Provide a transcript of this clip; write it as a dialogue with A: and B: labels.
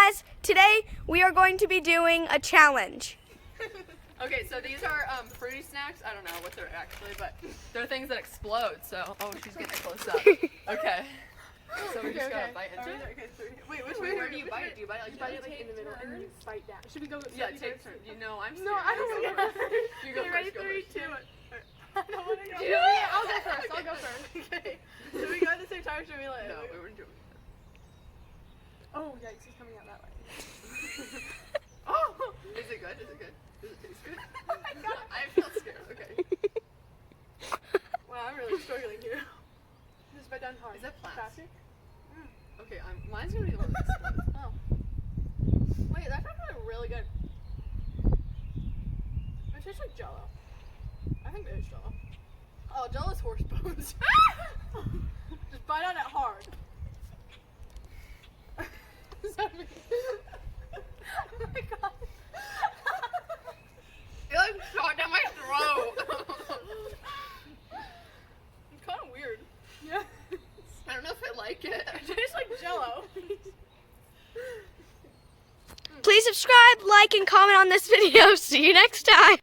A: guys, today we are going to be doing a challenge.
B: Okay, so these are fruity snacks. I don't know what they're actually, but they're things that explode. So, oh, she's getting close up. Okay. So we just gotta bite into it.
C: Okay, three. Wait, which
B: Wait,
C: way
B: where do you bite it? Do you bite it like
C: bite it like in the middle and then bite down? Should we go?
B: Yeah, take turn. You know, I'm scared.
C: No, I don't
B: You
C: want
B: go
C: to.
B: first. You go
C: Okay, ready?
B: first. Go
C: 3,
B: first.
C: 2, 1. I don't want to go.
B: Yeah,
C: I'll go first. I'll go first. Okay. Should we go at the same time or should we like?
B: No, we weren't doing it.
C: Oh, yikes! He's coming out that way.
B: Oh, is it good? Is it good? Does it taste good?
C: Oh my God.
B: I feel scared. Okay.
C: Wow, I'm really struggling here. Just bite down hard.
B: Is that plastic?
C: Plastic?
B: Okay, mine's gonna be the one that explodes.
C: Oh. Wait, that's actually really good. It tastes like Jello. I think it is Jello.
B: Oh, Jello's horse bones.
C: Just bite on it hard. Does that mean? Oh my God.
B: It like shot down my throat.
C: It's kind of weird. Yeah.
B: I don't know if I like it.
C: It tastes like Jello.
A: Please subscribe, like, and comment on this video. See you next time.